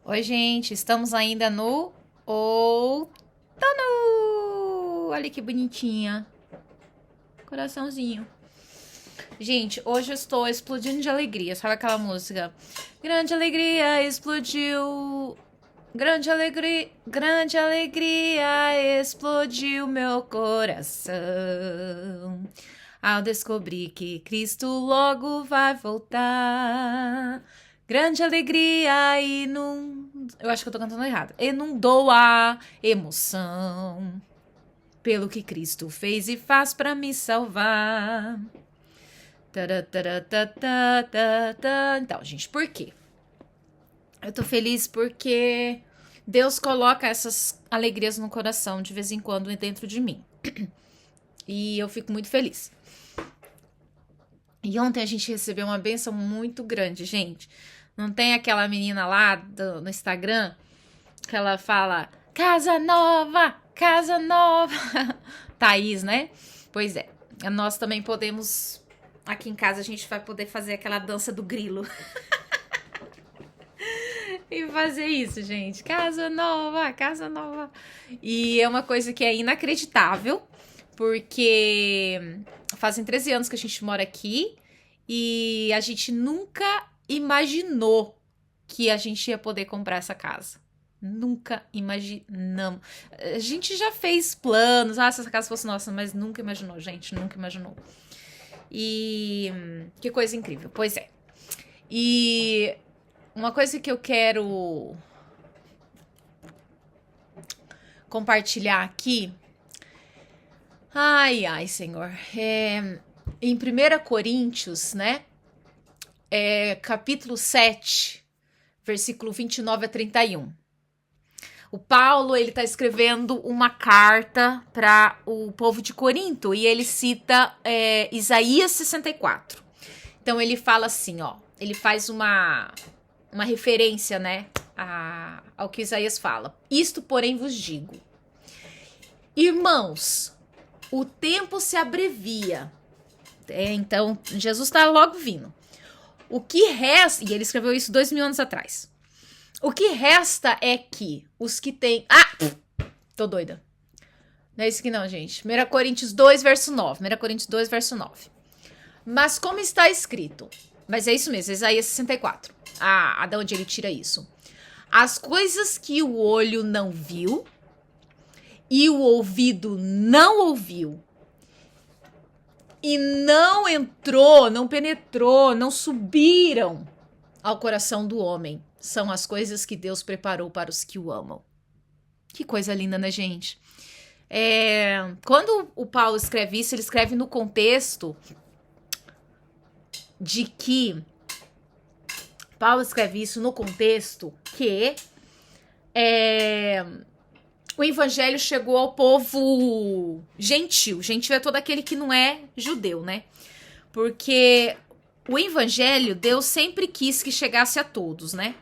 Oi, gente, estamos ainda no outono. Olha que bonitinha. Coraçãozinho. Gente, hoje eu estou explodindo de alegria. Sabe aquela música? Grande alegria explodiu. Grande alegria explodiu meu coração. Ao descobrir que Cristo logo vai voltar. Grande alegria eu acho que eu tô cantando errado. Inundou a emoção pelo que Cristo fez e faz pra me salvar. Então, gente, por quê? Eu tô feliz porque Deus coloca essas alegrias no coração de vez em quando dentro de mim. E eu fico muito feliz. E ontem a gente recebeu uma bênção muito grande, gente. Não tem aquela menina lá no Instagram que ela fala casa nova, casa nova. Thaís, né? Pois é. Nós também podemos. Aqui em casa a gente vai poder fazer aquela dança do grilo. E fazer isso, gente. Casa nova, casa nova. E é uma coisa que é inacreditável, porque fazem 13 anos que a gente mora aqui e a gente nunca imaginou que a gente ia poder comprar essa casa. Nunca imaginamos. A gente já fez planos, se essa casa fosse nossa, mas nunca imaginou, gente, nunca imaginou. E que coisa incrível. Pois é. E uma coisa que eu quero compartilhar aqui. Ai, Senhor. Em 1 Coríntios, né? Capítulo 7, versículo 29 a 31. O Paulo, ele tá escrevendo uma carta para o povo de Corinto e ele cita Isaías 64. Então ele fala assim, ó, ele faz uma referência, né, ao que Isaías fala. Isto, porém, vos digo. Irmãos, o tempo se abrevia. Então, Jesus está logo vindo. O que resta... E ele escreveu isso 2000 anos atrás. O que resta é que os que têm... Tô doida. Não é isso que não, gente. 1 Coríntios 2, verso 9. 1 Coríntios 2, verso 9. Mas como está escrito... Mas é isso mesmo, Isaías 64. Da onde ele tira isso? As coisas que o olho não viu e o ouvido não ouviu e não entrou, não penetrou, não subiram ao coração do homem, são as coisas que Deus preparou para os que o amam. Que coisa linda, né, gente? Quando o Paulo escreve isso, ele escreve no contexto de que Paulo escreve isso no contexto que o evangelho chegou ao povo gentil. Gentil é todo aquele que não é judeu, né? Porque o evangelho, Deus sempre quis que chegasse a todos, né?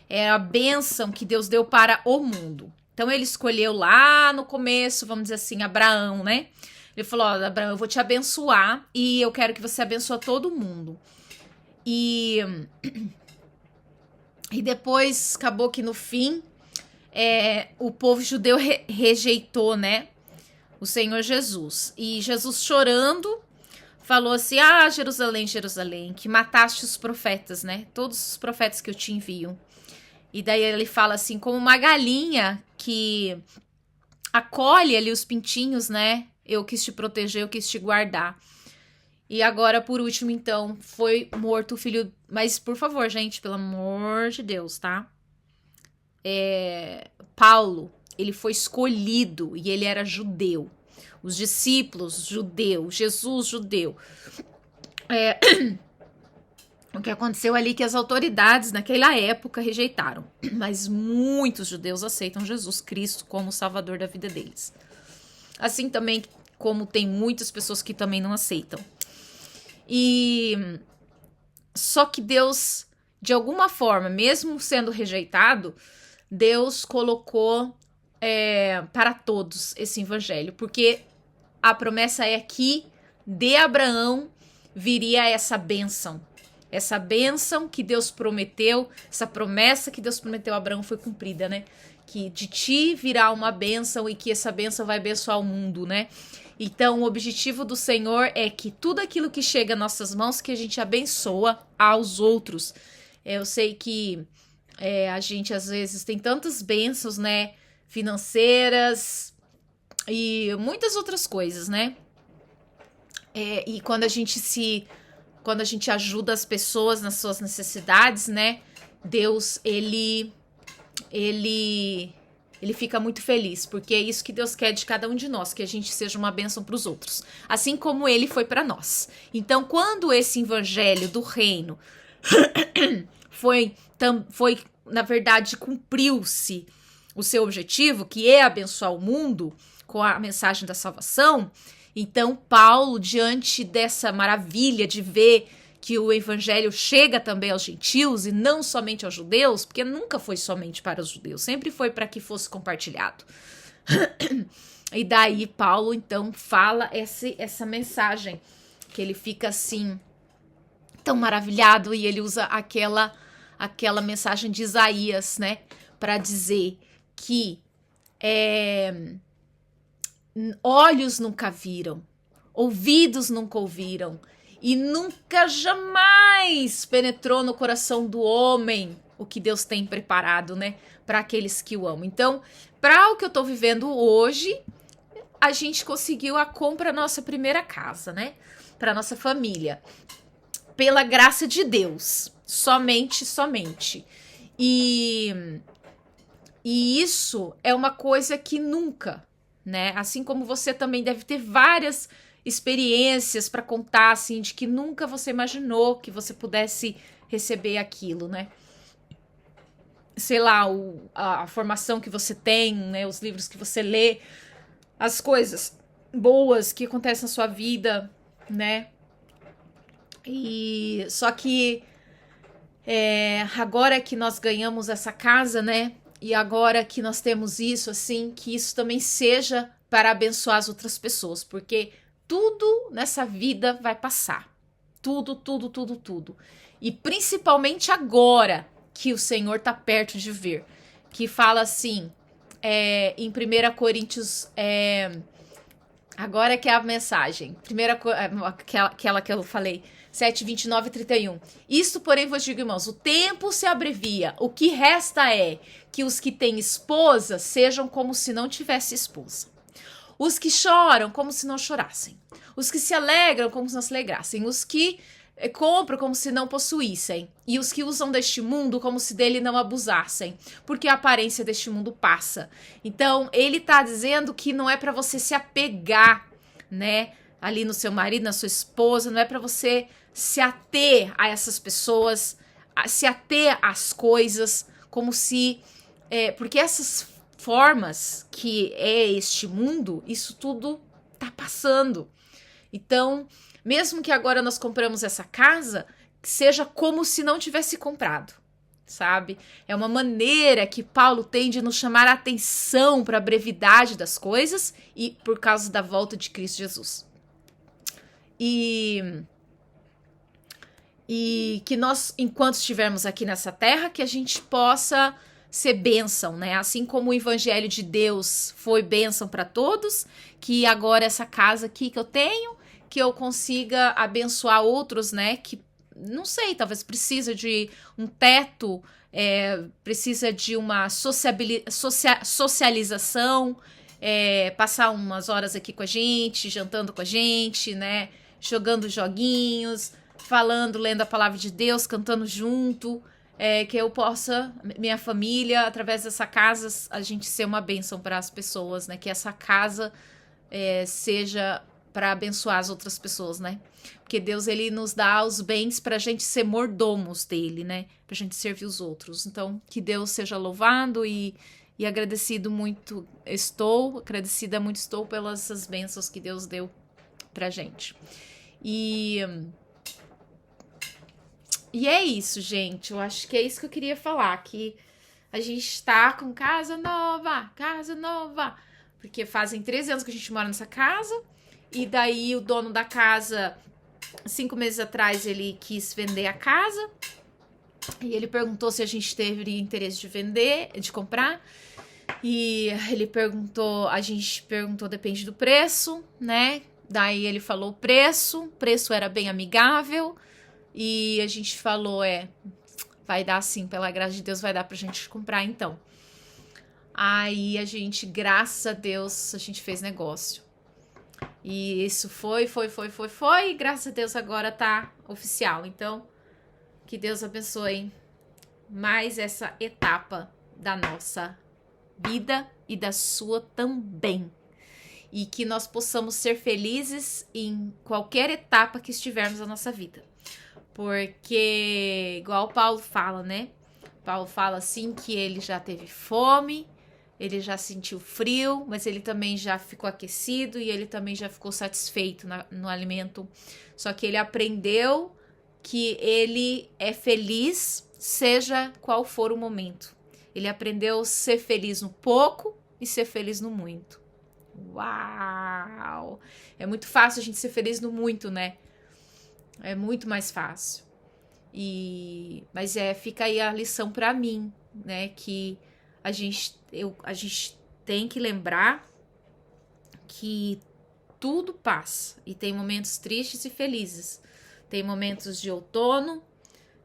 É a bênção que Deus deu para o mundo. Então ele escolheu lá no começo, vamos dizer assim, Abraão, né? Ele falou, Abraão, eu vou te abençoar e eu quero que você abençoe todo mundo. E depois acabou que no fim o povo judeu rejeitou, né, o Senhor Jesus. E Jesus chorando falou assim, Jerusalém, Jerusalém, que mataste os profetas, né, todos os profetas que eu te envio. E daí ele fala assim, como uma galinha que acolhe ali os pintinhos, né, eu quis te proteger, eu quis te guardar. E agora, por último, então, foi morto o filho... Mas, por favor, gente, pelo amor de Deus, tá? Paulo, ele foi escolhido e ele era judeu. Os discípulos, judeu. Jesus, judeu. O que aconteceu ali é que as autoridades, naquela época, rejeitaram. Mas muitos judeus aceitam Jesus Cristo como o salvador da vida deles. Assim também como tem muitas pessoas que também não aceitam. E só que Deus, de alguma forma, mesmo sendo rejeitado, Deus colocou para todos esse evangelho, porque a promessa é que de Abraão viria essa bênção, Essa bênção que Deus prometeu, essa promessa que Deus prometeu a Abraão foi cumprida, né? Que de ti virá uma bênção e que essa bênção vai abençoar o mundo, né? Então, o objetivo do Senhor é que tudo aquilo que chega às nossas mãos, que a gente abençoa aos outros. Eu sei que a gente, às vezes, tem tantas bênçãos, né? Financeiras e muitas outras coisas, né? E quando a gente ajuda as pessoas nas suas necessidades, né? Deus, ele fica muito feliz, porque é isso que Deus quer de cada um de nós, que a gente seja uma bênção para os outros, assim como ele foi para nós. Então, quando esse evangelho do reino foi, na verdade, cumpriu-se o seu objetivo, que é abençoar o mundo com a mensagem da salvação, então Paulo, diante dessa maravilha de ver que o evangelho chega também aos gentios e não somente aos judeus, porque nunca foi somente para os judeus, sempre foi para que fosse compartilhado. E daí Paulo, então, fala essa mensagem, que ele fica assim, tão maravilhado, e ele usa aquela mensagem de Isaías, né, para dizer que olhos nunca viram, ouvidos nunca ouviram, e nunca jamais penetrou no coração do homem o que Deus tem preparado, né, para aqueles que o amam. Então, para o que eu tô vivendo hoje, a gente conseguiu a compra da nossa primeira casa, né, para nossa família, pela graça de Deus, somente. E isso é uma coisa que nunca, né, assim como você também deve ter várias experiências para contar, assim, de que nunca você imaginou que você pudesse receber aquilo, né? Sei lá, a formação que você tem, né? Os livros que você lê, as coisas boas que acontecem na sua vida, né? E só que agora que nós ganhamos essa casa, né? E agora que nós temos isso, assim, que isso também seja para abençoar as outras pessoas, porque tudo nessa vida vai passar. Tudo. E principalmente agora que o Senhor tá perto de vir. Que fala assim, em 1 Coríntios, agora que é a mensagem, aquela que eu falei, 7, 29 e 31. Isto, porém, vos digo, irmãos, o tempo se abrevia, o que resta é que os que têm esposa sejam como se não tivesse esposa. Os que choram como se não chorassem. Os que se alegram como se não se alegrassem. Os que compram como se não possuíssem. E os que usam deste mundo como se dele não abusassem. Porque a aparência deste mundo passa. Então, ele tá dizendo que não é para você se apegar, né? Ali no seu marido, na sua esposa. Não é para você se ater a essas pessoas. Se ater às coisas. Como se... porque essas formas que é este mundo, isso tudo tá passando. Então, mesmo que agora nós compramos essa casa, seja como se não tivesse comprado, sabe? É uma maneira que Paulo tem de nos chamar a atenção para a brevidade das coisas e por causa da volta de Cristo Jesus. E que nós, enquanto estivermos aqui nessa terra, que a gente possa ser bênção, né? Assim como o evangelho de Deus foi bênção para todos, que agora essa casa aqui que eu tenho, que eu consiga abençoar outros, né? Que, não sei, talvez precisa de um teto, precisa de uma socialização, passar umas horas aqui com a gente, jantando com a gente, né? Jogando joguinhos, falando, lendo a palavra de Deus, cantando junto. Que eu possa, minha família, através dessa casa, a gente ser uma bênção para as pessoas, né? Que essa casa seja para abençoar as outras pessoas, né? Porque Deus, ele nos dá os bens para a gente ser mordomos dele, né? Para a gente servir os outros. Então, que Deus seja louvado e agradecida muito estou pelas essas bênçãos que Deus deu pra gente. E é isso, gente. Eu acho que é isso que eu queria falar. Que a gente tá com casa nova. Porque fazem 13 anos que a gente mora nessa casa. E daí o dono da casa 5 meses atrás ele quis vender a casa. E ele perguntou se a gente teria interesse de vender, de comprar. E a gente perguntou, depende do preço, né? Daí ele falou o preço era bem amigável. E a gente falou, vai dar sim, pela graça de Deus, vai dar pra gente comprar então. Aí a gente, graças a Deus, a gente fez negócio. E isso foi, e graças a Deus agora tá oficial. Então, que Deus abençoe mais essa etapa da nossa vida e da sua também. E que nós possamos ser felizes em qualquer etapa que estivermos na nossa vida. Porque, igual o Paulo fala, né? Paulo fala assim que ele já teve fome, ele já sentiu frio, mas ele também já ficou aquecido e ele também já ficou satisfeito no alimento. Só que ele aprendeu que ele é feliz, seja qual for o momento. Ele aprendeu a ser feliz no pouco e ser feliz no muito. Uau! É muito fácil a gente ser feliz no muito, né? É muito mais fácil. Mas fica aí a lição para mim, né? Que a gente tem que lembrar que tudo passa. E tem momentos tristes e felizes. Tem momentos de outono,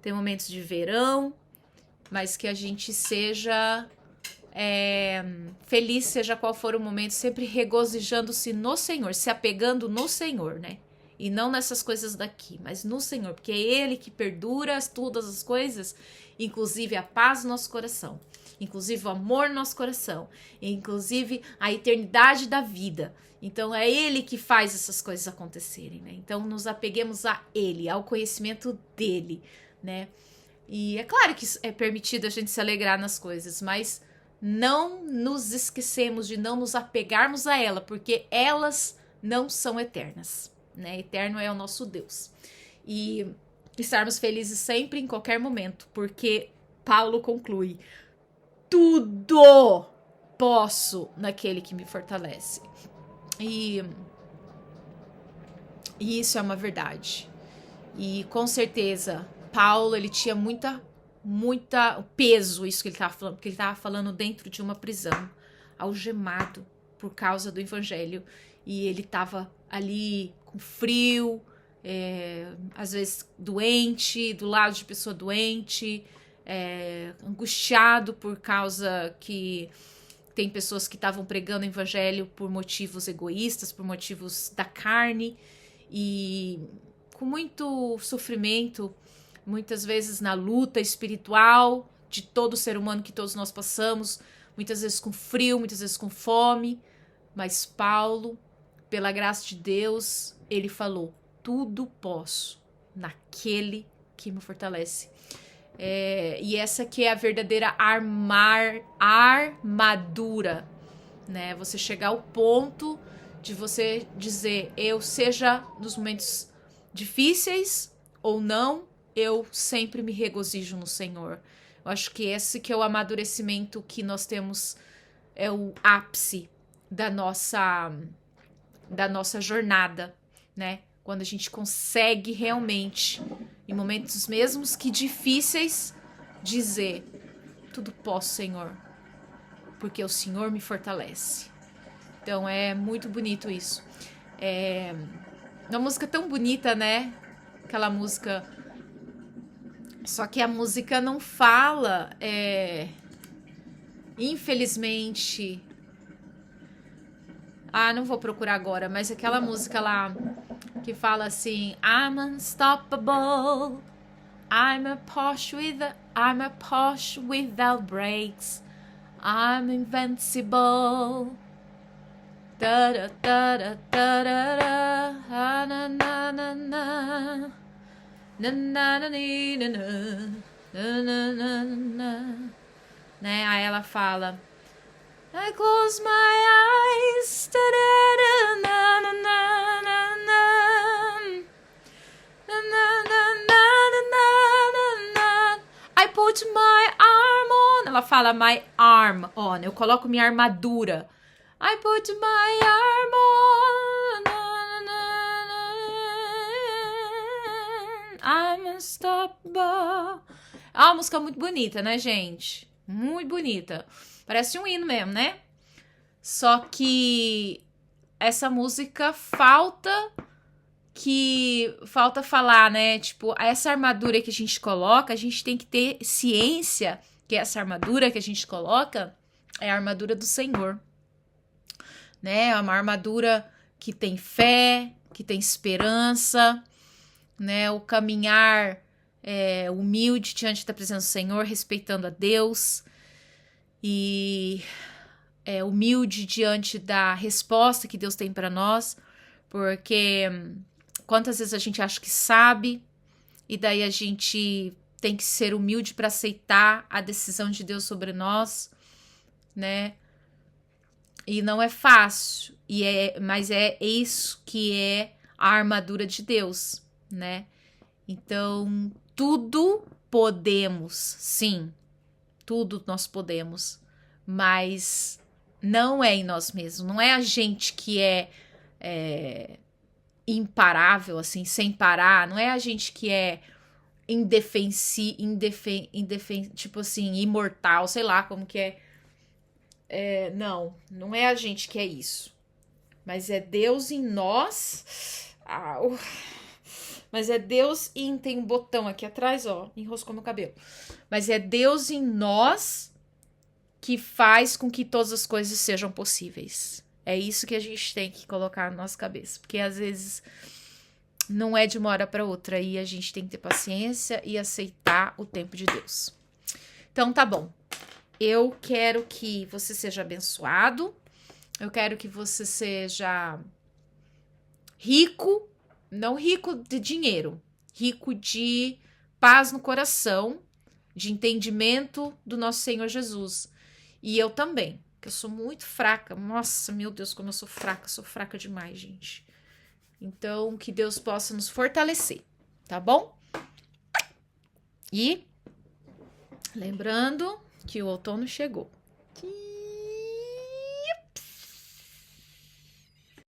tem momentos de verão, mas que a gente seja feliz, seja qual for o momento, sempre regozijando-se no Senhor, se apegando no Senhor, né? E não nessas coisas daqui, mas no Senhor, porque é Ele que perdura todas as coisas, inclusive a paz no nosso coração, inclusive o amor no nosso coração, inclusive a eternidade da vida. Então é Ele que faz essas coisas acontecerem, né? Então nos apeguemos a Ele, ao conhecimento dEle, né? E é claro que é permitido a gente se alegrar nas coisas, mas não nos esquecemos de não nos apegarmos a ela, porque elas não são eternas, né? Eterno é o nosso Deus. E estarmos felizes sempre, em qualquer momento, porque Paulo conclui: tudo posso naquele que me fortalece. E isso é uma verdade. E com certeza, Paulo, ele tinha muita peso, isso que ele estava falando, porque ele estava falando dentro de uma prisão, algemado por causa do evangelho. E ele estava ali com frio, às vezes doente, do lado de pessoa doente, angustiado por causa que tem pessoas que estavam pregando o evangelho por motivos egoístas, por motivos da carne, e com muito sofrimento, muitas vezes na luta espiritual de todo ser humano que todos nós passamos, muitas vezes com frio, muitas vezes com fome. Mas Paulo, pela graça de Deus, ele falou: tudo posso naquele que me fortalece. E essa que é a verdadeira armadura, né? Você chegar ao ponto de você dizer: eu, seja nos momentos difíceis ou não, eu sempre me regozijo no Senhor. Eu acho que esse que é o amadurecimento que nós temos, é o ápice da nossa jornada, né? Quando a gente consegue realmente, em momentos mesmos que difíceis, dizer: tudo posso, Senhor, porque o Senhor me fortalece. Então é muito bonito isso. Uma música tão bonita, né? Aquela música. Só que a música não fala, infelizmente. Não vou procurar agora, mas aquela música lá que fala assim: I'm unstoppable, I'm a Porsche without brakes, I'm invincible. Da da da da da da da na na na na na na na na na na, né? Aí ela fala: I close my eyes, da da da na na na na na na na na. I put my arm on. Ela fala my arm on. Eu coloco minha armadura. I put my arm on. I'm unstoppable. É uma música muito bonita, né, gente? Muito bonita. Parece um hino mesmo, né? Só que essa música falta falar, né? Tipo, essa armadura que a gente coloca, a gente tem que ter ciência que essa armadura que a gente coloca é a armadura do Senhor, né? É uma armadura que tem fé, que tem esperança, né? O caminhar humilde diante da presença do Senhor, respeitando a Deus e humilde diante da resposta que Deus tem para nós, porque quantas vezes a gente acha que sabe e daí a gente tem que ser humilde para aceitar a decisão de Deus sobre nós, né? E não é fácil, mas é isso que é a armadura de Deus, né? Então, tudo podemos, sim, tudo nós podemos, mas não é em nós mesmos, não é a gente que é imparável, assim, sem parar, não é a gente que é tipo assim, imortal, sei lá como que é. Não é a gente que é isso, mas é Deus em nós. Mas é Deus tem um botão aqui atrás, ó, enroscou meu cabelo. Mas é Deus em nós que faz com que todas as coisas sejam possíveis. É isso que a gente tem que colocar na nossa cabeça, porque às vezes não é de uma hora para outra e a gente tem que ter paciência e aceitar o tempo de Deus. Então tá bom. Eu quero que você seja abençoado. Eu quero que você seja rico, não rico de dinheiro, rico de paz no coração, de entendimento do nosso Senhor Jesus. E eu também, que eu sou muito fraca. Nossa, meu Deus, como eu sou fraca demais, gente. Então, que Deus possa nos fortalecer, tá bom? E lembrando que o outono chegou.